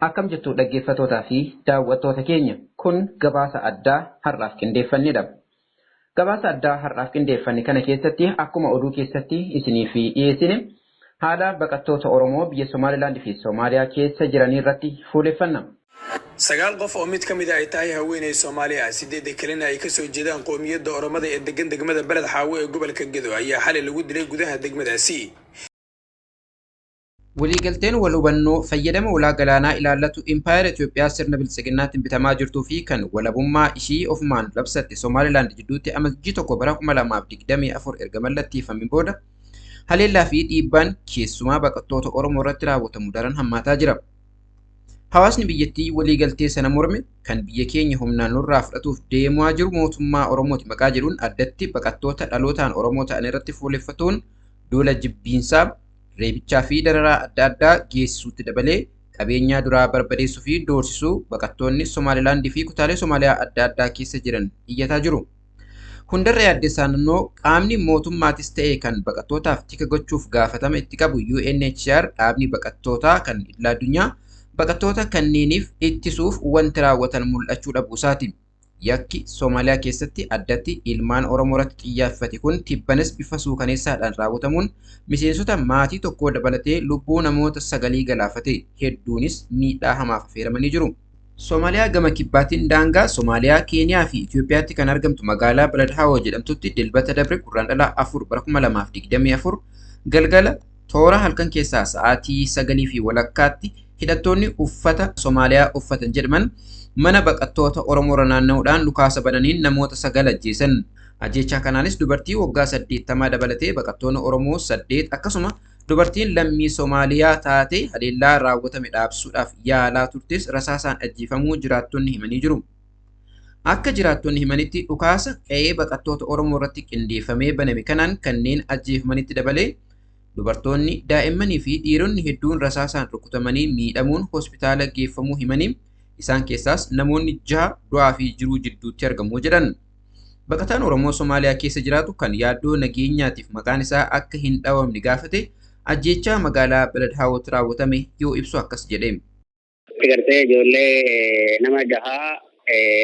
Akkam jirtu dhaggeeffattootaa fi daawwattoota keenya kun gabaasa addaa har'aaf qindeeffannedha. Gabaasa addaa har'aaf qindeeffanne kana keessatti akkuma oduu keessatti isiniif dhiyeessine haala baqattoota Oromoo biyya Somaalilaand fi Soomaaliyaa keessa jiranii irratti fuuleffanna. Sagaal qof oo mid ka mid ah ay tahay haweeney Soomaaliya sideed kalena ay ka soo jeedaan qoomiyadda Oromada ee degan degmada Balad Xaawo ee gobolka Gedo ayaa xalay lagu dilay gudaha degmadaasi. waliigalteen wal hubannoo fayyadama ulaa galaanaa ilaallatu Impaayera Itoophiyaa sirna bilisiginnaatiin bitamaa jirtuu fi kan walabummaa ishii ofumaan labsatte Somaalilaand jidduutti amajjii 1 bara 2024 erga mallatteeffameen booda haleellaa fi dhiibbaan keessumaa baqattoota Oromoo irratti raawwatamu daran hammaataa jira. Hawaasni biyyattii waliigaltee sana morme kan biyya keenya humnaan nurraa fudhatuuf deemaa jiru mootummaa Oromooti maqaa jedhuun addatti baqattoota dhalootaan Oromoo ta'an irratti fuulleffatuun duula jibbiinsaa reebichaa fi dararaa adda addaa geessisuutti dabalee qabeenyaa duraa barbadeessuu fi doorsisuu baqattoonni Somaalilaand fi kutaalee Somaaliyaa adda addaa keessa jiran iyyataa jiru. Hundarra yaaddeessaa naannoo qaamni mootummaatis ta'e kan baqattootaaf tika gochuuf gaafatama itti qabu UNHCR dhaabni baqattootaa kan idil addunyaa baqattoota kanneeniif ittisuuf wanti raawwatan mul'achuu dhabuusaati. Yakki Soomaaliyaa keessatti addatti ilmaan Oromoo irratti xiyyeeffate kun tibbanas bifa suukaneessaadhaan raawwatamuun miseensota maatii tokkoo dabalatee lubbuu namoota 9 galaafate hedduunis miidhaa hamaaf affeeramanii jiru. Soomaaliyaa gama kibbaatiin daangaa Soomaaliyaa, Keeniyaa fi Itoophiyaatti kan argamtu magaalaa Balad Xaawo jedhamtutti dilbata dabre gurraandhala 4 bara 2024 galgala toora halkan keessaa sa'aatii 9 fi walakkaatti hidhattoonni uffata Soomaaliyaa uffatan jedhaman mana baqattoota Oromoo naanna'uudhaan lukaasa bananiin namoota 9 ajjeesan. Ajjeechaa kanaanis dubartii waggaa 80 dabalatee baqattoonni Oromoo 8 akkasuma dubartiin lammii Soomaaliyaa taate haleellaa raawwatame dhaabsuudhaaf yaalaa turtes rasaasaan ajjeefamuu jiraattonni himanii jiru. Akka jiraattonni himanitti dhukaasa qe'ee baqattoota Oromoo irratti qindeeffamee baname kanaan kanneen ajjeefamanitti dabalee dubartoonni, daa'immanii fi dhiironni hedduun rasaasaan rukutamanii miidhamuun hospitaala geeffamuu himanii isaan keessaas namoonni 6 du'aa fi jiruu jidduutti argamuu jedhan. Baqataan Oromoo Soomaaliyaa keessa jiraatu kan yaaddoo nageenyaatiif maqaan isaa akka hin dhawamne gaafate ajjeechaa magaalaa Balad Xaawootti raawwatame yoo ibsu akkas jedhe. Gartee ijoollee nama 6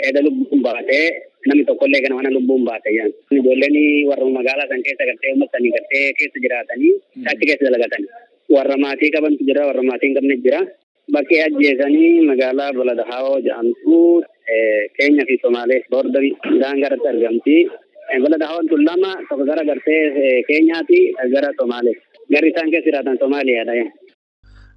eda lubbuun baatee namni tokkollee kana mana lubbuun baate jedhan. Ijoolleen warra magaalaa san keessa gartee uummatanii gartee keessa jiraatanii achi keessa dalagatan. Warra maatii qabantu jira, warra maatii hin qabne jira. Bakkee ajjeesanii magaalaa Balad Xaawoo jedhamtu Keenyaa fi Somaalee borda daangaa irratti argamti. Balad Xaawoon tun lama tokko gara gartee Keenyaati gara Somaalee. Garri isaan keessa jiraatan Somaaliyaadha.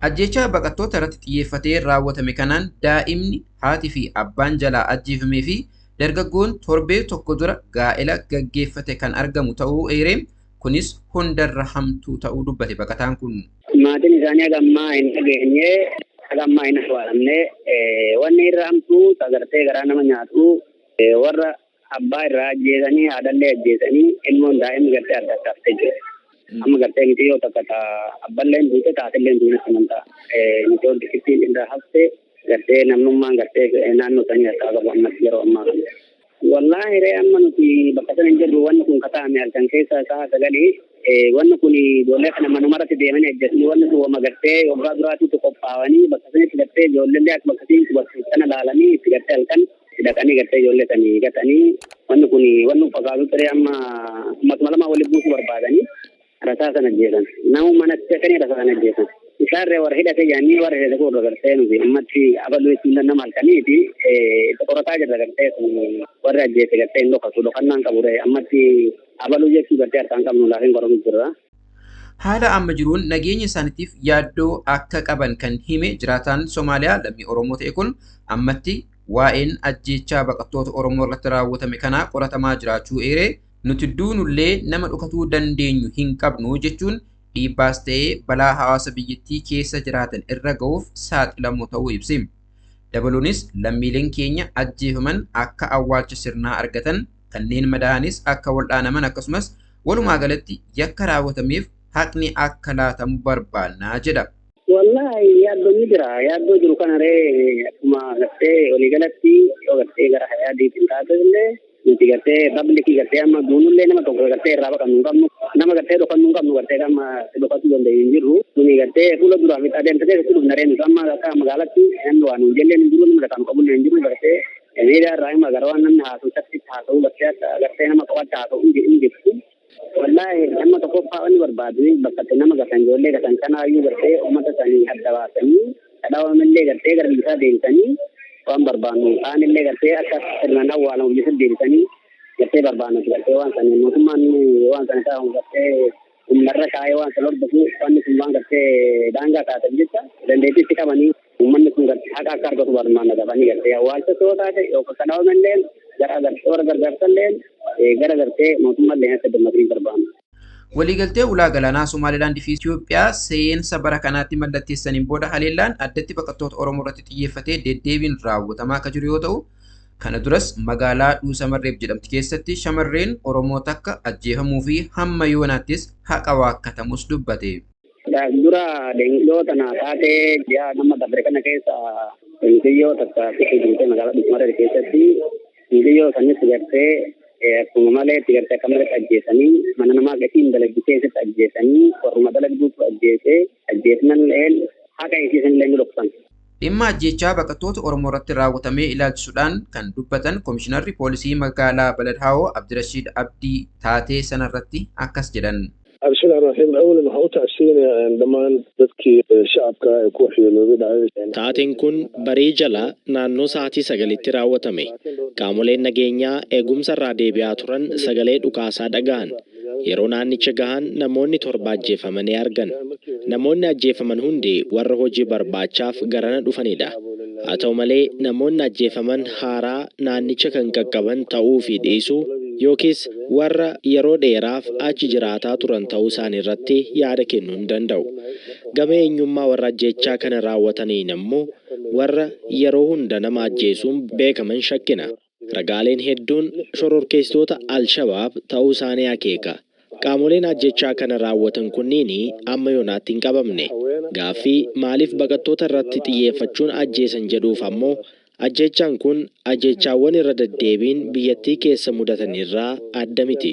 Ajjeechaa baqattoota irratti xiyyeeffatee raawwatame kanaan daa'imni haati fi abbaan jalaa ajjeefamee fi dargaggoon torbee tokko dura gaa'ela gaggeeffate kan argamu ta'uu eeree kunis hundarra hamtuu ta'uu dubbate baqataan kun. Maatiin isaanii hagammaa hin dhageenye hagammaa hin awwaalamne wanni irra hamtuu sagartee garaa nama nyaatu warra abbaa irraa ajjeesanii haadhallee ajjeesanii ilmoon daa'imni gartee adda adda haftee jiru. Amma gartee miti yoo takka abballeen duute taatilleen duune amantaa miti ol dikittiin irraa haftee gartee namnummaan gartee naannoo sanii harkaa qabu ammas yeroo ammaa kana. Wallaahi ree amma nuti bakka sana hin jirru wanni kun kataa'ame halkan keessa sa'a 9 wanni kun ijoollee kana manumarratti deemanii ajjeesanii wanni kun wama gartee waggaa duraatiitti qophaa'anii bakka sanitti gartee ijoollee akka bakka sanitti sana laalanii itti gartee halkan hidhatanii gartee ijoollee sanii gatanii wanni kun wanni fakkaatu ture amma ummatuma lama waliin buusuu barbaadanii rasaasan ajjeesan. Namu manatti seqanii rasaasan ajjeesan. Isaarree warra hidhate jaanii warra hidhate kun gartee nuti ammatti abaluu ittiin nama halkaniiti qorataa jirra gartee warra ajjeese gartee hin dhokatu dhokannaan qabure ammatti abaluu jechuu gartee harkaan qabnu laafin qoramu jirra. Haala amma jiruun nageenya isaaniitiif yaaddoo akka qaban kan hime jiraataan Soomaaliyaa lammii Oromoo ta'e kun ammatti waa'een ajjeechaa baqattoota Oromoo irratti raawwatame kanaa qoratamaa jiraachuu eeree nuti duunullee nama dhukatuu dandeenyu hin qabnu jechuun dhiibbaas ta'ee balaa hawaasa biyyattii keessa jiraatan irra ga'uuf saaxilamu ta'uu ibse. Dabaluunis lammiileen keenya ajjeefaman akka awwaalcha sirnaa argatan kanneen madaa'anis akka wal'aanaman akkasumas walumaa galatti yakka raawwatameef haqni akka laatamu barbaannaa jedha. Wallahi yaaddoo ni jira. Yaaddoo jiru kana ree akkuma gartee waliigalatti yoo gartee gara hayaadiitiin taate illee nuti gartee public gartee amma duunullee nama tokko gartee irraa baqannu qabnu nama gartee dhokannuu qabnu gartee amma dhokachuu danda'u hin jirru nuni gartee fuula duraa fi adeemsatee itti dhufnaree nuti amma akka magaalatti namni waan nu jalleen hin jiru nama dhaqanu qabu hin jiru gartee miidiyaa irraa hima gara waan namni haasa'u satti haasa'u gartee nama qabaatti haasa'u hin jirtu wallahi nama tokkoffaa wanni barbaadu bakka nama gatan ijoollee gatan kanaayyuu gartee uummata sanii adda baasanii kadhaawamallee gartee gara bisaa deemsanii waan barbaannu aanillee gartee akka sirnaan awwaalamu bifa deebisanii gartee barbaannu gartee waan sana mootummaan waan sana ta'u gartee ummarra kaayee waan sana hordofu wanni sun waan gartee daangaa taate jecha dandeettiitti qabanii uummanni kun gartee haqa akka argatu barbaanna qabanii gartee awwaalcha soo taate yookaan kadhaawamallee gara gargaarsallee gara gartee mootummallee akka dammaqanii barbaanna. Waliigaltee ulaa galaanaa Somaalilaand fi Itoophiyaa seensa bara kanaatti mallatteessaniin booda haleellaan addatti baqattoota Oromoo irratti xiyyeeffatee deddeebiin raawwatamaa akka jiru yoo ta'u, kana duras magaalaa Dhuusamarreeb jedhamti keessatti shamarreen Oromoo takka ajjeefamuu fi hamma yoonaattis haqa waakkatamus dubbate. Dura deengidoota na taatee ji'a nama dabre kana keessa deengiyyoo takka keessatti magaalaa Dhuusamarreeb keessatti deengiyyoo sanis gartee akkuma malee itti gartee akka malee ajjeesanii mana namaa gatiin dalagii keessatti ajjeesanii warruma dalagduutu ajjeesnan haqa isiisan illee ni dhoksan. Dhimma ajjechaa baqattoota Oromoo irratti raawwatamee ilaalchisuudhaan kan dubbatan Komishinarri Poolisii magaalaa Baladhaawoo Abdirashiid Abdii taatee sanarratti akkas jedhan. بسم الله الرحمن الرحيم أولا محوطة عشرين عندما تذكي شعب كوحي الوبيد Taateen kun barii jala naannoo sa'aatii 9tti raawwatame. Qaamoleen nageenyaa eegumsa irraa deebi'aa turan sagalee dhukaasaa dhaga'an. Yeroo naannicha gahan namoonni 7 ajjeefamanii argan. Namoonni ajjeefaman hundi warra hojii barbaachaaf garana dhufanidha. Haa ta'u malee namoonni ajjeefaman haaraa naannicha kan qaqqaban ta'uu fi dhiisuu yookiis warra yeroo dheeraaf achi jiraataa turan ta'uu isaanii irratti yaada kennuu hin danda'u. Gama eenyummaa warra ajjechaa kana raawwataniin immoo warra yeroo hunda nama ajjeesuun beekaman shakkina. Ragaaleen hedduun shororkeessitoota Al-Shabaab ta'uu isaanii akeeka. Qaamoleen ajjechaa kana raawwatan kunniin amma yoonaatti hin qabamne. Gaaffii maaliif baqattoota irratti xiyyeeffachuun ajjeesan jedhuuf ammoo ajjechaan kun ajjechaawwan irra deddeebiin biyyattii keessa mudatan irraa adda miti.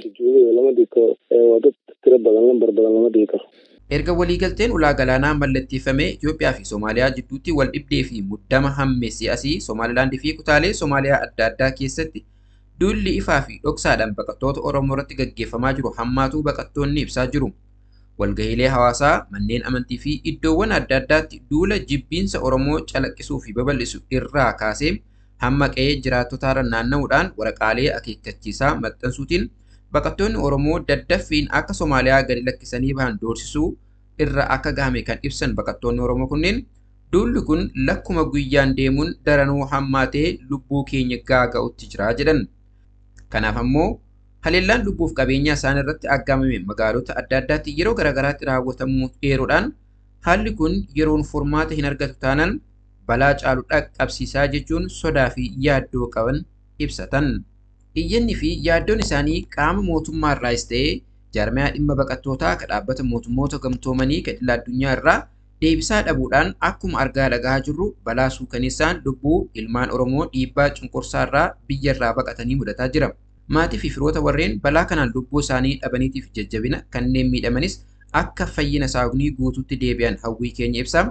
Erga waliigalteen ulaa galaanaa mallatteeffamee Itoophiyaa fi Somaaliyaa jidduutti wal dhibdee fi muddama hamme si'asii Somaalilaand fi kutaalee Somaaliyaa adda addaa keessatti duulli ifaa fi dhoksaadhaan baqattoota Oromoo irratti gaggeeffamaa jiru hammaatuu baqattoonni ibsaa jiru. Walgahiilee hawaasaa, manneen amantii fi iddoowwan adda addaatti duula jibbiinsa Oromoo calaqqisuu fi babal'isu irraa kaasee hamma qe'ee jiraattotaarra naanna'uudhaan waraqaalee akeekkachiisaa maxxansuutiin baqattoonni Oromoo daddaffiin akka Somaaliyaa gadi lakkisanii bahan doorsisuu irra akka gahame kan ibsan baqattoonni Oromoo kunneen duulli kun lakkuma guyyaan deemuun daranuu hammaatee lubbuu keenya gaaga'utti jira jedhan. Kanaaf ammoo haleellaan lubbuuf qabeenya isaan irratti aggaamame magaalota adda addaatti yeroo garaagaraatti raawwatamuu eeruudhaan haalli kun yeroon furmaata hin argatu taanaan balaa caalu dhaqqabsiisaa jechuun sodaa fi yaaddoo qaban ibsatan. Iyyanni fi yaaddoon isaanii qaama mootummaa irraas ta'ee jaarmiyaa dhimma baqattootaa kan dhaabbata mootummoota gamtoomanii kan idil addunyaa irraa deebisaa dhabuudhaan akkuma argaa dhagaa jirru balaa suukaneessaan lubbuu ilmaan Oromoo dhiibbaa cunqursaa irraa biyya irraa baqatanii mudataa jira. Maatii fi firoota warreen balaa kanaan lubbuu isaanii dhabaniitiif jajjabina kanneen miidhamanis akka fayyina isaanii guutuutti deebi'an hawwii keenya ibsa.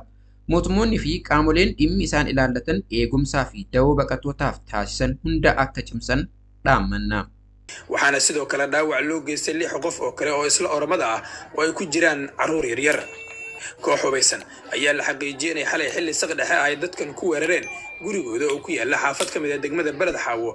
Mootummoonni fi qaamoleen dhimmi isaan ilaallatan eegumsaa fi dawoo baqattootaaf taasisan hunda akka cimsan dhaammanna. waxaana sidoo kale dhaawac loo geystay 6 qof oo kale oo isla Oromada ah oo ay ku jiraan caruur yaryar. Koox hubeysan ayaa la xaqiijiyay inay xalay xilli saq dhexe ay dadkan ku weerareen gurigooda oo ku yaala xaafad ka mid ah degmada Balad Xaawo